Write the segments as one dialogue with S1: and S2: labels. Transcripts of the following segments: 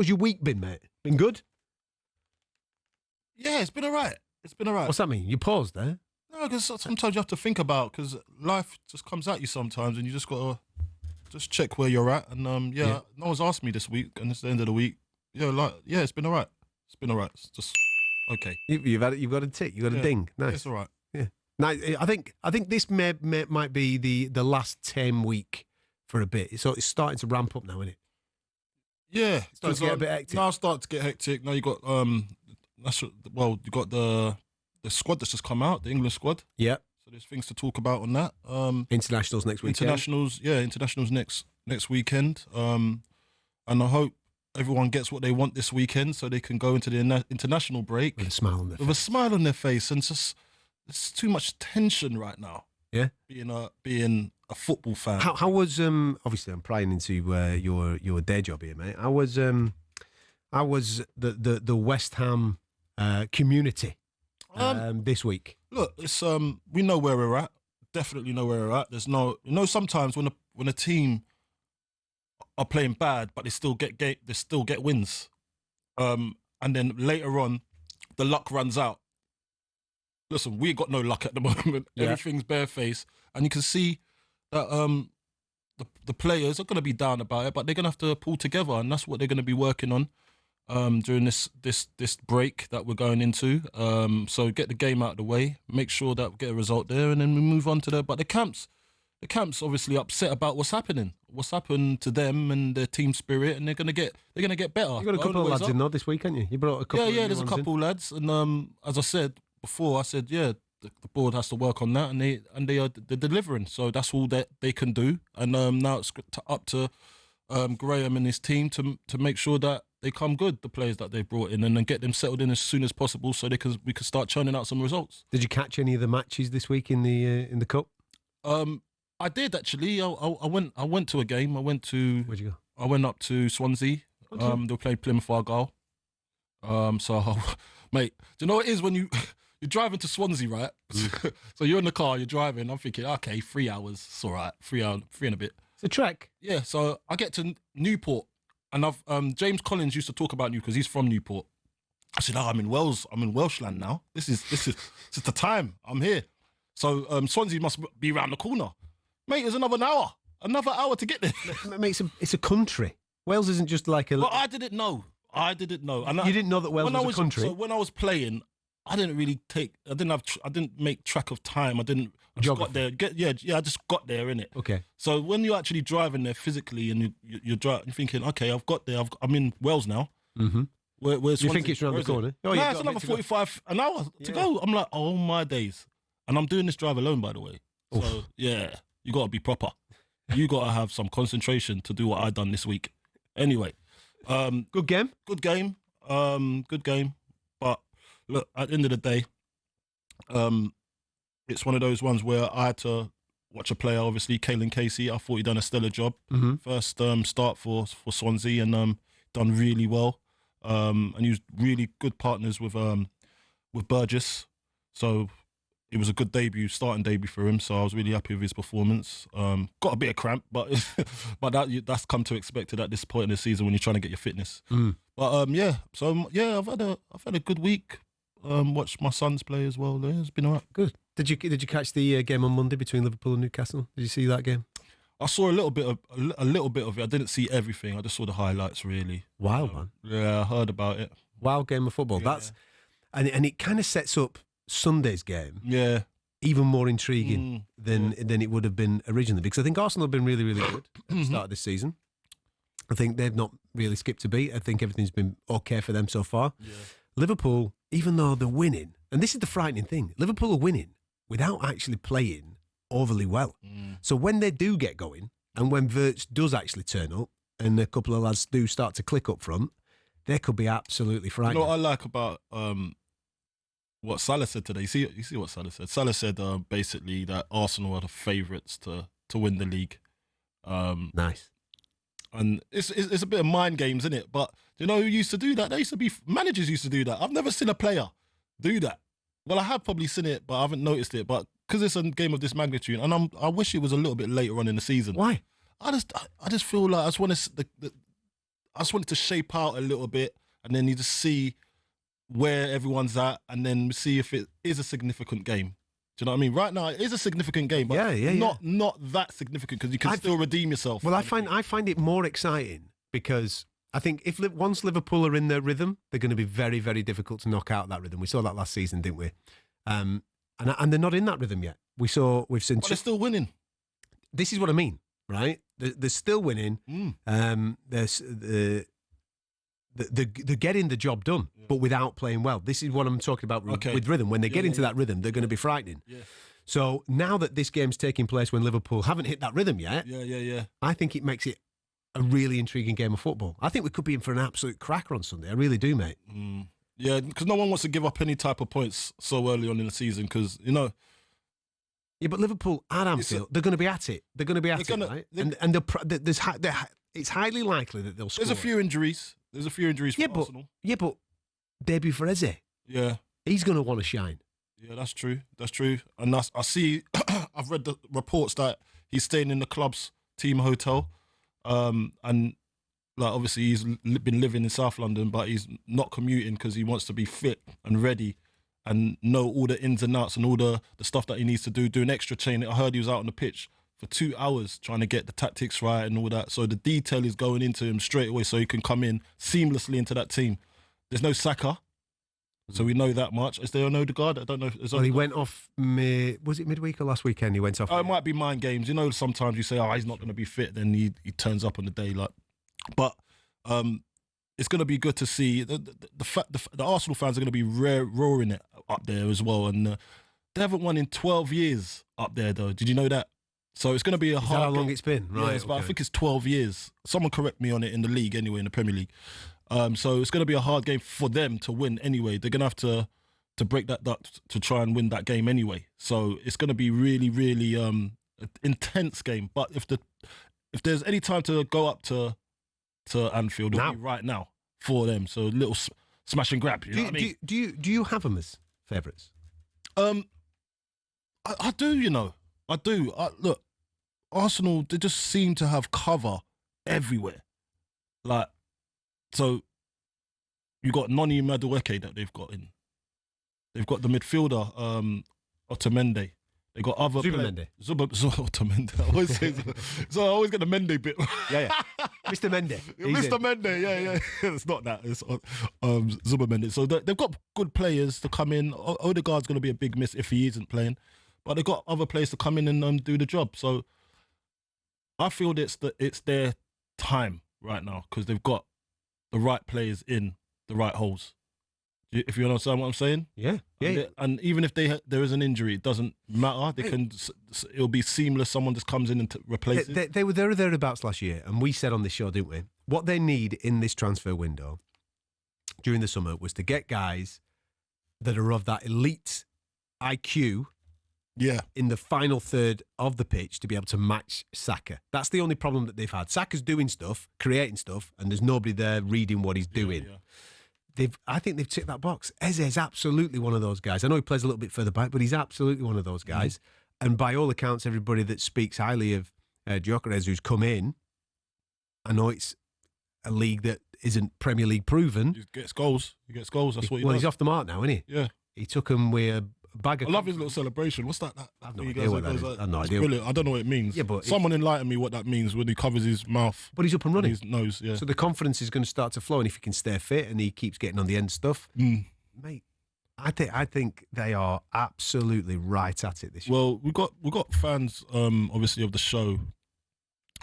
S1: How's your week been, mate? Been good?
S2: Yeah, it's been all right. It's been all right.
S1: What's that mean? You paused there?
S2: No, because sometimes you have to think about, because life just comes at you sometimes, and you just got to just check where you're at. And no one's asked me this week, and it's the end of the week. It's been all right. It's been all right. It's just okay.
S1: You've got a tick. You've got a ding. Nice.
S2: It's all right.
S1: Yeah. Now, I think this might be the last tame week for a bit. So it's starting to ramp up now, isn't it?
S2: Yeah,
S1: It's starting to get a bit hectic.
S2: Now it's starting to get hectic. Now you got you got the squad that's just come out, the England squad.
S1: Yeah.
S2: So there's things to talk about on that.
S1: Internationals next weekend.
S2: Internationals next weekend. And I hope everyone gets what they want this weekend, so they can go into the international break
S1: with a smile on their face.
S2: With a smile on their face, and just there's too much tension right now.
S1: Yeah.
S2: Being a football fan.
S1: How was obviously I'm prying into your day job here, mate. How was the West Ham community this week?
S2: Look, it's we know where we're at. Definitely know where we're at. There's sometimes when a team are playing bad, but they still get wins, and then later on, the luck runs out. Listen, we got no luck at the moment. Yeah. Everything's barefaced, and you can see that the players are going to be down about it, but they're going to have to pull together, and that's what they're going to be working on during this break that we're going into. So get the game out of the way, make sure that we get a result there, and then we move on to but the camps obviously upset about what's happened to them and their team spirit, and they're gonna get better.
S1: You got a couple of lads in there this week, haven't you? You brought a couple.
S2: Yeah, there's a couple of lads, and as I said before, the board has to work on that, and they're delivering. So that's all that they can do, and now it's up to Graham and his team to make sure that they come good, the players that they brought in, and then get them settled in as soon as possible, so we can start churning out some results.
S1: Did you catch any of the matches this week in the cup?
S2: I did actually. I went to a game. Where'd you go? I went up to Swansea. They were playing Plymouth Argyle. Mate, do you know what it is when you're driving to Swansea, right? So you're in the car, you're driving. I'm thinking, okay, 3 hours, it's all right. 3 and a bit.
S1: It's a trek.
S2: Yeah. So I get to Newport, and James Collins used to talk about Newport because he's from Newport. I said, I'm in Wales. I'm in Welshland now. This is the time. I'm here. So Swansea must be around the corner. Mate, there's another hour to get there.
S1: Mate, it's a country. Wales isn't just like a...
S2: Well, I didn't know. And
S1: you didn't know that Wales was a country?
S2: So when I was playing, I didn't make track of time. I just got there. I just got there, innit?
S1: Okay.
S2: So when you're actually driving there physically and you're thinking, okay, I've got there. I'm in Wales now.
S1: Mm-hmm.
S2: Where's
S1: you think it's around the corner?
S2: It's another 45 an hour to go. I'm like, oh my days. And I'm doing this drive alone, by the way. Oof. So, yeah. You got to be proper. You got to have some concentration to do what I done this week. Anyway.
S1: Good game?
S2: Good game. But look, at the end of the day, it's one of those ones where I had to watch a player, obviously, Caelan Casey. I thought he'd done a stellar job. Mm-hmm. First start for Swansea, and done really well. And he was really good partners with Burgess. So it was a good starting debut for him, so I was really happy with his performance. Got a bit of cramp, but that's come to expected at this point in the season when you're trying to get your fitness. Mm. But I've had a good week. Watched my sons play as well. It's been all right.
S1: Good. Did you catch the game on Monday between Liverpool and Newcastle? Did you see that game?
S2: I saw a little bit of it. I didn't see everything. I just saw the highlights. Really
S1: wild, man.
S2: Yeah, I heard about it.
S1: Wild game of football. Yeah. And it kind of sets up Sunday's game, even more intriguing than it would have been originally, because I think Arsenal have been really, really good at the start of this season. I think they've not really skipped a beat. I think everything's been okay for them so far. Yeah. Liverpool, even though they're winning, and this is the frightening thing, Liverpool are winning without actually playing overly well. So when they do get going, and when Wirtz does actually turn up, and a couple of lads do start to click up front, they could be absolutely frightening.
S2: You know what I like about what Salah said today? You see what Salah said? Salah said basically that Arsenal are the favourites to win the league.
S1: Nice.
S2: And it's a bit of mind games, isn't it? But do you know who used to do that? Managers used to do that. I've never seen a player do that. Well, I have probably seen it, but I haven't noticed it. But because it's a game of this magnitude, and I wish it was a little bit later on in the season.
S1: Why?
S2: I just feel like I just want to. just want it to shape out a little bit, and then you just see where everyone's at, and then see if it is a significant game. Do you know what I mean? Right now, it is a significant game, but not that significant because you can still redeem yourself.
S1: Well, I find it more exciting because I think once Liverpool are in their rhythm, they're going to be very, very difficult to knock out that rhythm. We saw that last season, didn't we? And they're not in that rhythm yet. We've seen.
S2: But they're still winning.
S1: This is what I mean, right? They're still winning. They're getting the job done, but without playing well. This is what I'm talking about with rhythm. When they get into that rhythm, they're going to be frightening. Yeah. So now that this game's taking place when Liverpool haven't hit that rhythm yet, I think it makes it a really intriguing game of football. I think we could be in for an absolute cracker on Sunday. I really do, mate.
S2: Yeah, because no one wants to give up any type of points so early on in the season because, you know...
S1: Yeah, but Liverpool at Anfield, they're going to be at it. They're going to be at it, right? It's highly likely that they'll score.
S2: There's a few injuries. There's a few injuries for Arsenal.
S1: Yeah, but debut for Eze.
S2: Yeah.
S1: He's going to want to shine.
S2: Yeah, that's true. That's true. And I see, I've read the reports that he's staying in the club's team hotel. And like obviously he's been living in South London, but he's not commuting because he wants to be fit and ready and know all the ins and outs and all the stuff that he needs to do an extra training. I heard he was out on the pitch for 2 hours trying to get the tactics right and all that. So the detail is going into him straight away so he can come in seamlessly into that team. There's no Saka, so we know that much. Is there an Odegaard? I don't know.
S1: Well, he went off, was it midweek or last weekend he went off?
S2: It might be mind games. You know, sometimes you say, he's not going to be fit, then he turns up on the day. But it's going to be good to see. The Arsenal fans are going to be roaring it up there as well. And they haven't won in 12 years up there, though. Did you know that? So it's going to be a hard.
S1: Is that how long it's been? Right.
S2: Yeah, I think it's 12 years. Someone correct me on it in the league anyway, in the Premier League. So it's going to be a hard game for them to win anyway. They're going to have to break that duck to try and win that game anyway. So it's going to be really, really intense game. But if there's any time to go up to Anfield, it'll be right now for them. So a little smash and grab. You know what I mean?
S1: Do you have them as favourites?
S2: I do. You know, I do. Look, Arsenal, they just seem to have cover everywhere. So you got Noni Madueke that they've got in. They've got the midfielder, Otamendi. They got other
S1: Otamendi.
S2: Otamendi. I always say so. I always get the Mendy bit.
S1: Yeah. Mr. Mendy.
S2: Mr. Mendy. Yeah. It's not that. It's Zubomendi. So they've got good players to come in. Odegaard's going to be a big miss if he isn't playing, but they've got other players to come in and do the job. So I feel it's their time right now because they've got the right players in the right holes. If you understand what I'm saying,
S1: yeah.
S2: And even if there is an injury, it doesn't matter. It'll be seamless. Someone just comes in and replaces.
S1: They were there or thereabouts last year, and we said on this show, didn't we? What they need in this transfer window during the summer was to get guys that are of that elite IQ.
S2: Yeah.
S1: In the final third of the pitch to be able to match Saka. That's the only problem that they've had. Saka's doing stuff, creating stuff, and there's nobody there reading what he's doing. Yeah. I think they've ticked that box. Eze's absolutely one of those guys. I know he plays a little bit further back, but he's absolutely one of those guys. Mm-hmm. And by all accounts, everybody that speaks highly of Gyökeres who's come in, I know it's a league that isn't Premier League proven.
S2: He gets goals. That's what he does.
S1: Well, he's off the mark now, isn't he?
S2: Yeah.
S1: He took him with a bag of...
S2: I love his little celebration. What's that?
S1: I have no idea what that is. I have no idea.
S2: Brilliant. I don't know what it means. Yeah, but someone enlighten me what that means when he covers his mouth.
S1: But he's up and running.
S2: His nose, yeah.
S1: So the confidence is going to start to flow, and if he can stay fit and he keeps getting on the end stuff, mate, I think they are absolutely right at it this year.
S2: Well, we've got fans, obviously, of the show.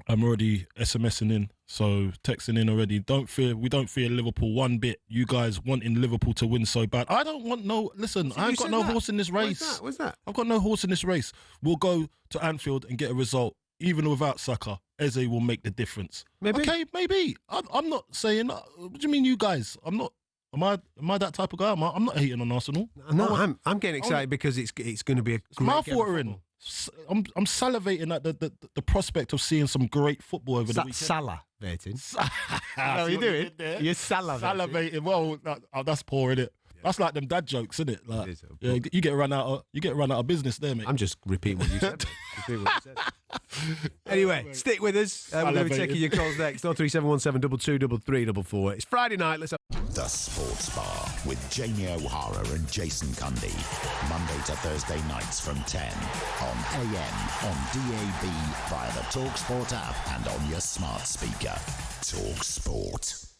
S2: I'm already SMSing in, so texting in already. We don't fear Liverpool one bit. You guys wanting Liverpool to win so bad. I don't want listen, I ain't got no horse in this race.
S1: What's that?
S2: I've got no horse in this race. We'll go to Anfield and get a result. Even without Saka, Eze will make the difference.
S1: Maybe.
S2: Okay, maybe. I'm not saying, what do you mean you guys? I'm not. Am I that type of guy? I'm not hating on Arsenal.
S1: No, I'm getting excited because it's going to be a great
S2: mouth-watering. I'm salivating at the prospect of seeing some great football over the weekend.
S1: Salivating. How are you doing? You're salivating.
S2: Well, that's poor, isn't it? Yeah. That's like them dad jokes, isn't it? Like, you get run out of business there, mate.
S1: I'm just repeating what you said. Anyway, stick with us. We're going to be taking your calls next. 03717223344. It's Friday night. Let's have
S3: The Sports Bar with Jamie O'Hara and Jason Cundy. Monday to Thursday nights from 10 on AM, on DAB, via the talkSPORT app and on your smart speaker. talkSPORT.